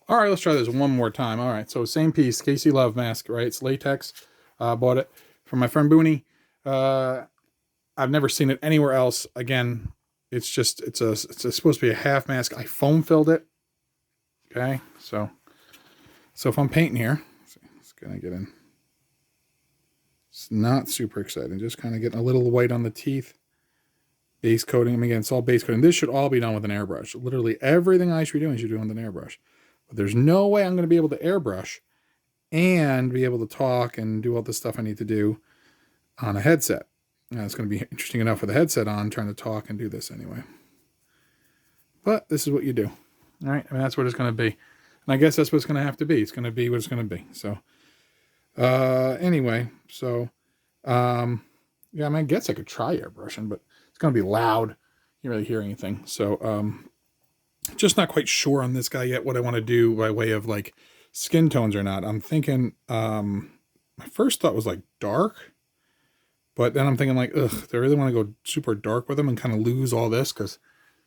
All right, let's try this one more time. All right, so same piece, Casey Love mask, right? It's latex. Bought it from my friend Booney. Uh, I've never seen it anywhere else. Again, it's supposed to be a half mask. I foam filled it. Okay, so if I'm painting here, it's gonna get in. It's not super exciting. Just kind of getting a little white on the teeth. Base coating. Again, it's all base coating. This should all be done with an airbrush. Literally everything I should be doing should be done with an airbrush. But there's no way I'm going to be able to airbrush and be able to talk and do all the stuff I need to do on a headset. Now, it's going to be interesting enough with a headset on, trying to talk and do this anyway. But this is what you do. All right. I mean, that's what it's going to be. And I guess that's what it's going to have to be. It's going to be what it's going to be. So, anyway, so, yeah, I mean, I guess I could try airbrushing, but it's going to be loud. You can't really hear anything. So, just not quite sure on this guy yet what I want to do by way of like skin tones or not. I'm thinking, my first thought was like dark, but then I'm thinking like, ugh, do I really want to go super dark with them and kind of lose all this? Because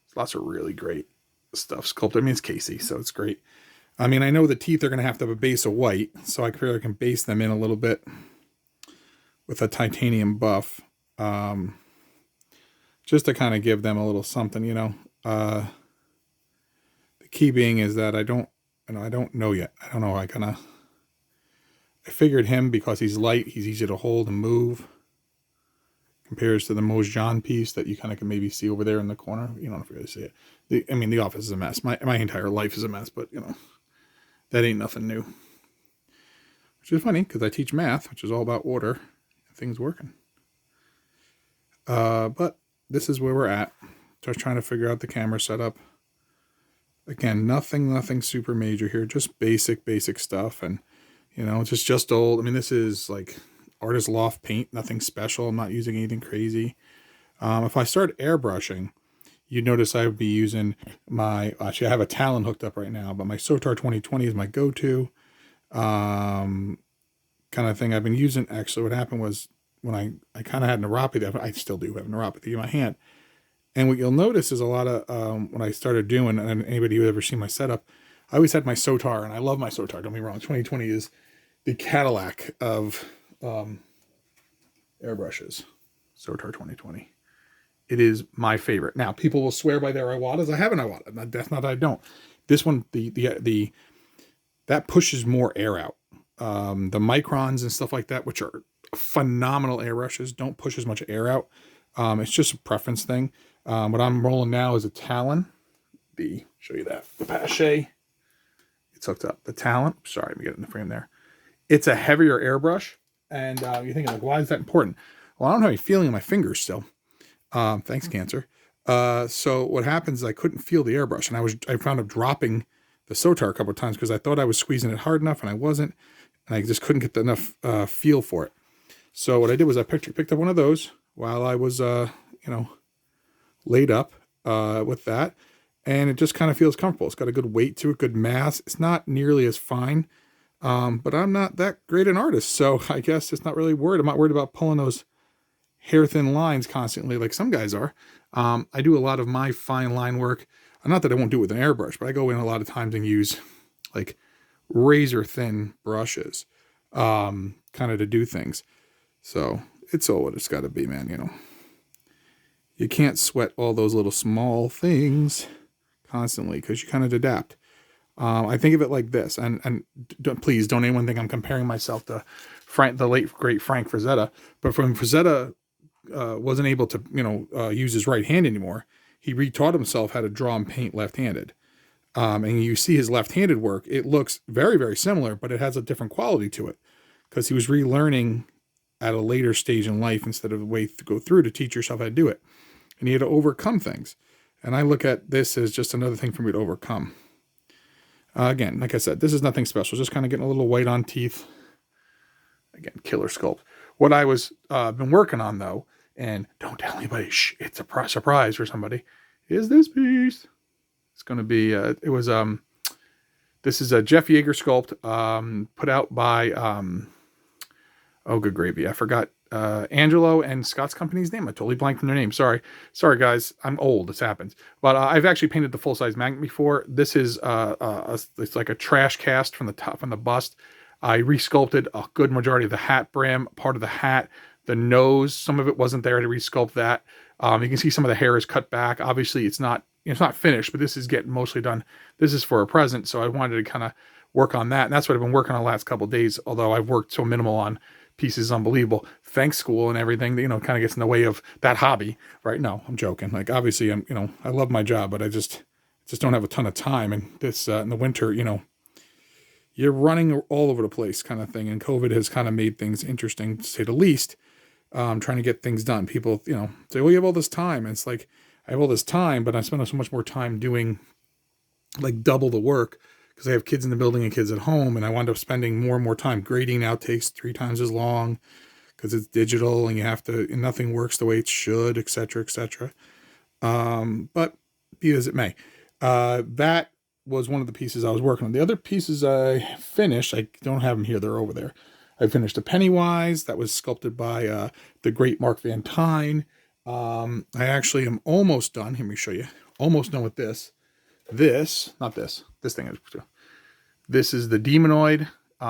there's lots of really great stuff sculpted. I mean, it's Casey, so it's great. I mean, I know the teeth are going to have a base of white, so I feel I can base them in a little bit with a titanium buff, just to kind of give them a little something, you know. The key being is that I don't know yet. I don't know. I figured him because he's light, he's easy to hold and move. Compares to the Mojang piece that you kind of can maybe see over there in the corner. You don't really see it. I mean, the office is a mess. My entire life is a mess, but you know, that ain't nothing new. Which is funny because I teach math, which is all about order and things working. But this is where we're at. Just trying to figure out the camera setup. Again, nothing super major here. Just basic stuff. And, you know, it's just old. I mean, this is like Artist Loft paint. Nothing special. I'm not using anything crazy. If I start airbrushing, you'd notice I would be using actually I have a Talon hooked up right now, but my Sotar 2020 is my go-to kind of thing I've been using. Actually, what happened was when I kind of had neuropathy, I still do have neuropathy in my hand. And what you'll notice is a lot of, when I started doing, and anybody who ever seen my setup, I always had my Sotar, and I love my Sotar, don't get me wrong. 2020 is the Cadillac of airbrushes. Sotar 2020. It is my favorite. Now, people will swear by their Iwatas. I have an Iwata. That's not that I don't. This one, that pushes more air out. The Microns and stuff like that, which are phenomenal airbrushes, don't push as much air out. It's just a preference thing. What I'm rolling now is a Talon. Show you that. The Pache. It's hooked up. The Talon. Sorry, let me get it in the frame there. It's a heavier airbrush. And you're thinking, like, why is that important? Well, I don't have any feeling in my fingers still. Thanks, cancer. So what happens is I couldn't feel the airbrush. And I found up dropping the Sotar a couple of times because I thought I was squeezing it hard enough and I wasn't. And I just couldn't get enough feel for it. So what I did was I picked up one of those while I was, laid up with that, and it just kind of feels comfortable. It's got a good weight to it, good mass. It's not nearly as fine, but I'm not that great an artist, so I guess it's not really worried. I'm not worried about pulling those hair thin lines constantly like some guys are. I do a lot of my fine line work. Not that I won't do it with an airbrush, but I go in a lot of times and use like razor thin brushes, kind of to do things. So it's all what it's got to be, man. You know, you can't sweat all those little small things constantly because you kind of adapt. I think of it like this, and please don't anyone think I'm comparing myself to the late great Frank Frazetta. But when Frazetta wasn't able to, use his right hand anymore, he retaught himself how to draw and paint left-handed. And you see his left-handed work; it looks very, very similar, but it has a different quality to it because he was relearning at a later stage in life instead of the way to go through to teach yourself how to do it. And he had to overcome things. And I look at this as just another thing for me to overcome. Again, like I said, this is nothing special. Just kind of getting a little white on teeth. Again, killer sculpt. What I was been working on though, and don't tell anybody, it's a surprise for somebody, is this piece. It's going to be, this is a Jeff Yeager sculpt put out by, oh, good gravy. I forgot Angelo and Scott's company's name. I totally blanked on their name. Sorry guys. I'm old. This happens. But I've actually painted the full size magnet before. This is it's like a trash cast from the top, from the bust. I resculpted a good majority of the hat brim, part of the hat, the nose. Some of it wasn't there to resculpt that. You can see some of the hair is cut back. Obviously, it's not finished, but this is getting mostly done. This is for a present, so I wanted to kind of work on that, and that's what I've been working on the last couple of days. Although I've worked so minimal on pieces, unbelievable. Thanks school and everything, kind of gets in the way of that hobby, right? No, I'm joking. Like obviously, I love my job, but I just don't have a ton of time. And this in the winter, you're running all over the place, kind of thing. And COVID has kind of made things interesting, to say the least. Trying to get things done. People, say, well, you have all this time. And it's like, I have all this time, but I spend so much more time doing like double the work because I have kids in the building and kids at home. And I wind up spending more and more time. Grading now takes 3 times as long because it's digital and and nothing works the way it should, et cetera, et cetera. But be as it may, that was one of the pieces I was working on. The other pieces I finished, I don't have them here. They're over there. I finished a Pennywise that was sculpted by the great Mark Van Tine. I actually am almost done. Let me show you. Almost done with this. This thing is. This is the Demonoid.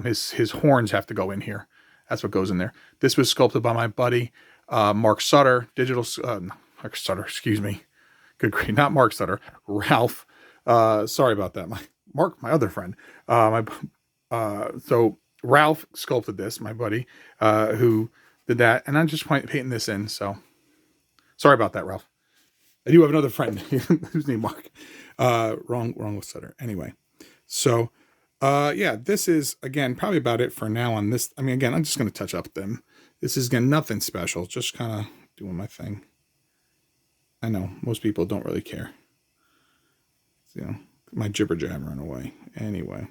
His horns have to go in here. That's what goes in there. This was sculpted by my buddy Mark Sutter. Mark Sutter. Excuse me. Good grief, not Mark Sutter. Ralph. Sorry about that. My other friend. So Ralph sculpted this, my buddy, who did that, and I'm just painting this in. So sorry about that, Ralph. I do have another friend who's named Mark. Wrong with Sutter. Anyway, so yeah, this is again probably about it for now on this. I mean, again, I'm just going to touch up them. This is again nothing special, just kind of doing my thing. I know most people don't really care. My jibber jabbering away. Anyway.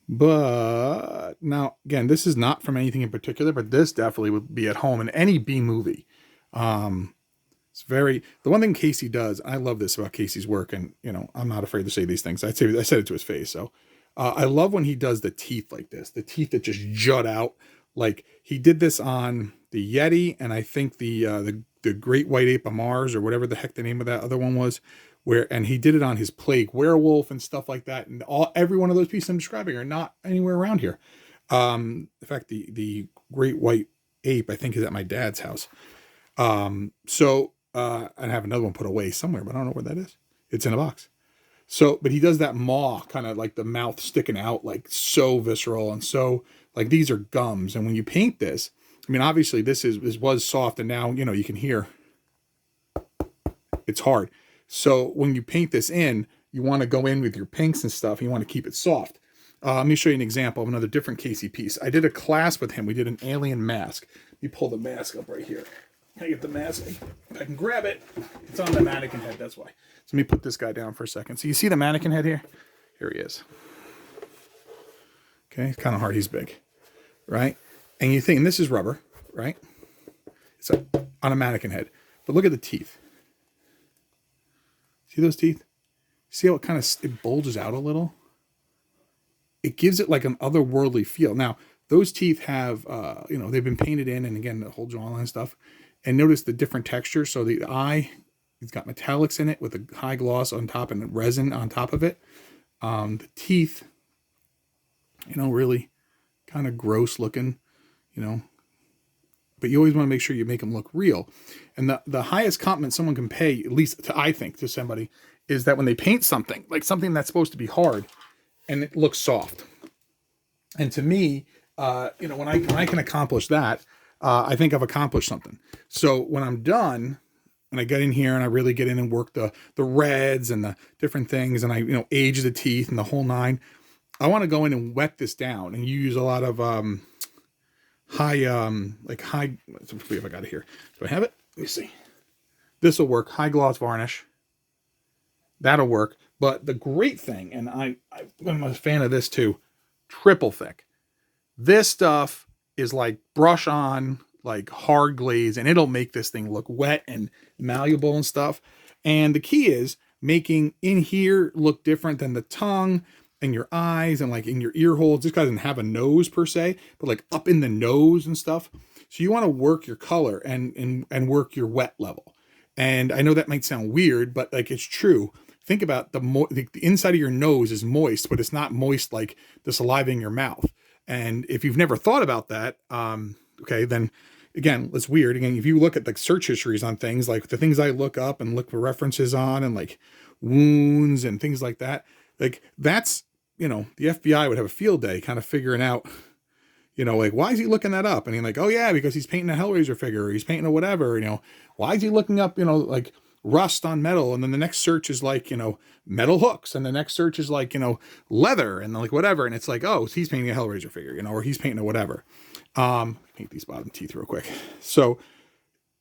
But now, again, this is not from anything in particular, but this definitely would be at home in any B movie. It's the one thing Casey does, I love this about Casey's work, and, I'm not afraid to say these things. I said it to his face. So, I love when he does the teeth like this, the teeth that just jut out. Like he did this on the Yeti, and I think the Great White Ape of Mars, or whatever the heck the name of that other one was. And he did it on his Plague Werewolf and stuff like that. And every one of those pieces I'm describing are not anywhere around here. In fact, the Great White Ape, I think, is at my dad's house. So I have another one put away somewhere, but I don't know where that is. It's in a box. So, but he does that maw, kind of like the mouth sticking out, like so visceral. And so like, these are gums. And when you paint this, I mean, obviously this was soft, and now, you can hear it's hard. So when you paint this in, you want to go in with your pinks and stuff. And you want to keep it soft. Let me show you an example of another different Casey piece. I did a class with him. We did an alien mask. Let me pull the mask up right here. Can I get the mask? If I can grab it. It's on the mannequin head. That's why. So let me put this guy down for a second. So you see the mannequin head here? Here he is. Okay, it's kind of hard. He's big, right? And you think, and this is rubber, right? It's on a mannequin head. But look at the teeth. See those teeth? See how it bulges out a little? It gives it like an otherworldly feel. Now, those teeth have, they've been painted in, and again, the whole jawline stuff. And notice the different texture. So the eye, it's got metallics in it with a high gloss on top and resin on top of it. The teeth, really kind of gross looking, but you always want to make sure you make them look real. And the highest compliment someone can pay, at least I think, to somebody, is that when they paint something, like something that's supposed to be hard, and it looks soft. And to me, when I can accomplish that, I think I've accomplished something. So when I'm done, and I get in here and I really get in and work the reds and the different things, and I age the teeth and the whole nine, I want to go in and wet this down. And you use a lot of high, let's see if I got it here. Do I have it? Let me see. This will work. High gloss varnish. That'll work. But the great thing, and I'm a fan of this too, triple thick. This stuff is like brush on, like hard glaze, and it'll make this thing look wet and malleable and stuff. And the key is making in here look different than the tongue and your eyes and like in your ear holes. This guy doesn't have a nose per se, but like up in the nose and stuff. So you want to work your color and work your wet level. And I know that might sound weird, but like it's true. Think about the inside of your nose is moist, but it's not moist like the saliva in your mouth. And if you've never thought about that, okay, then again, it's weird. Again, if you look at like search histories on things, like the things I look up and look for references on, and like wounds and things like that, like that's, the FBI would have a field day kind of figuring out, like, why is he looking that up? And he's like, oh yeah, because he's painting a Hellraiser figure, or he's painting a whatever, why is he looking up, like rust on metal? And then the next search is like, metal hooks. And the next search is like, leather and like whatever. And it's like, oh, he's painting a Hellraiser figure, or he's painting a whatever. Paint these bottom teeth real quick. So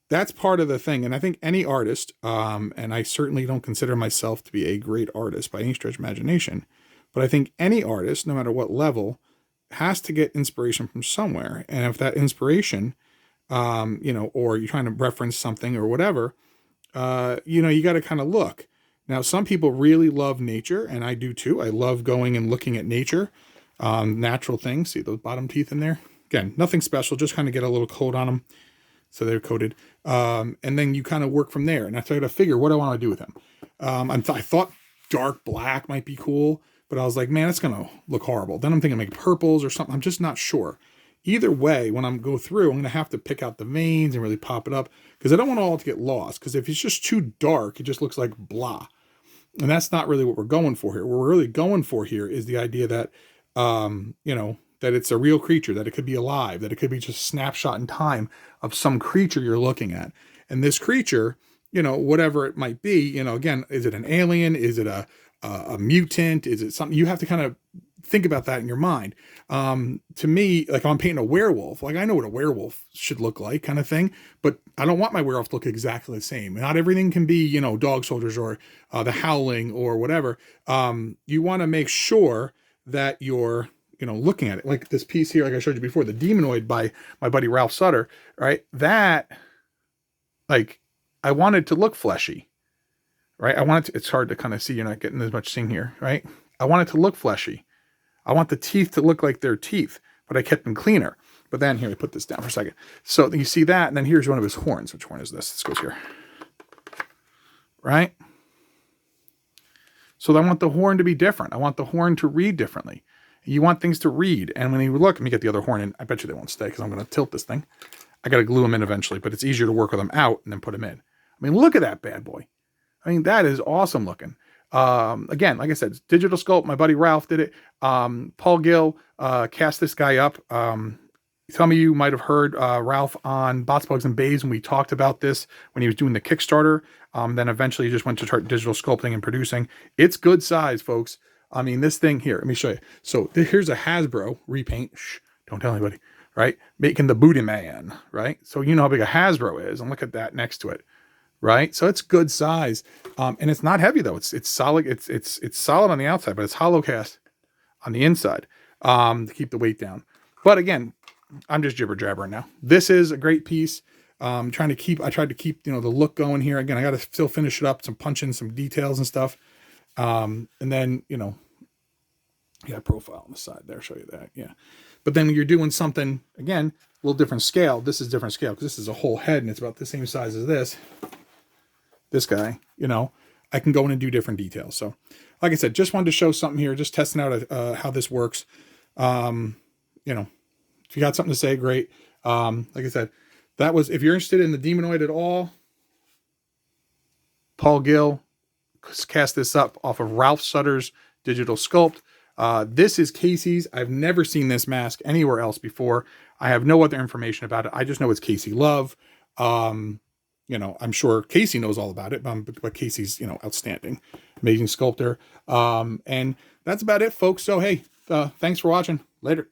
that's part of the thing. And I think any artist, and I certainly don't consider myself to be a great artist by any stretch of imagination, but I think any artist, no matter what level, has to get inspiration from somewhere. And if that inspiration, or you're trying to reference something or whatever, you got to kind of look. Now, some people really love nature, and I do too. I love going and looking at nature, natural things. See those bottom teeth in there? Again, nothing special, just kind of get a little coat on them. So they're coated. And then you kind of work from there. And I try to figure what I want to do with them. I thought dark black might be cool, but I was like, man, it's going to look horrible. Then I'm thinking make purples or something. I'm just not sure. Either way, when I'm go through, I'm going to have to pick out the veins and really pop it up, because I don't want it all to get lost. Because if it's just too dark, it just looks like blah. And that's not really what we're going for here. What we're really going for here is the idea that, that it's a real creature, that it could be alive, that it could be just a snapshot in time of some creature you're looking at. And this creature, whatever it might be, again, is it an alien? Is it a mutant? Is it something? You have to kind of think about that in your mind. To me, like I'm painting a werewolf, like I know what a werewolf should look like kind of thing, but I don't want my werewolf to look exactly the same. Not everything can be, Dog Soldiers or the Howling or whatever. You want to make sure that you're, looking at it like this piece here, like I showed you before, the Demonoid by my buddy Ralph Sutter, right? That, like, I wanted to look fleshy, right? It's hard to kind of see, you're not getting as much seeing here, right? I want it to look fleshy. I want the teeth to look like their teeth, but I kept them cleaner. But then here, we put this down for a second. So you see that, and then here's one of his horns. Which one is this? This goes here, right? So I want the horn to be different. I want the horn to read differently. You want things to read. And when you look, let me get the other horn in. I bet you they won't stay because I'm going to tilt this thing. I got to glue them in eventually, but it's easier to work with them out and then put them in. I mean, look at that bad boy. I mean, that is awesome looking. Again, like I said, it's digital sculpt. My buddy Ralph did it. Paul Gill cast this guy up. Some of you might have heard Ralph on Bots, Bugs, and Bays when we talked about this when he was doing the Kickstarter. Then eventually he just went to start digital sculpting and producing. It's good size, folks. I mean, this thing here, let me show you. So here's a Hasbro repaint. Shh, don't tell anybody, right? Making the Booty Man, right? So you know how big a Hasbro is, and look at that next to it, right? So it's good size, and it's not heavy though. It's solid. It's solid on the outside, but it's hollow cast on the inside to keep the weight down. But again, I'm just jibber jabbering now. This is a great piece. I tried to keep the look going here. Again, I got to still finish it up, some punch in some details and stuff. And then, profile on the side there, show you that. Yeah. But then when you're doing something, again, a little different scale, this is different scale because this is a whole head and it's about the same size as this guy, I can go in and do different details. So like I said, just wanted to show something here, just testing out how this works. If you got something to say, great. Like I said, if you're interested in the Demonoid at all, Paul Gill cast this up off of Ralph Sutter's digital sculpt. This is Casey's. I've never seen this mask anywhere else before. I have no other information about it. I just know it's Casey Love. I'm sure Casey knows all about it, but Casey's, outstanding, amazing sculptor. And that's about it, folks. So, hey, thanks for watching. Later.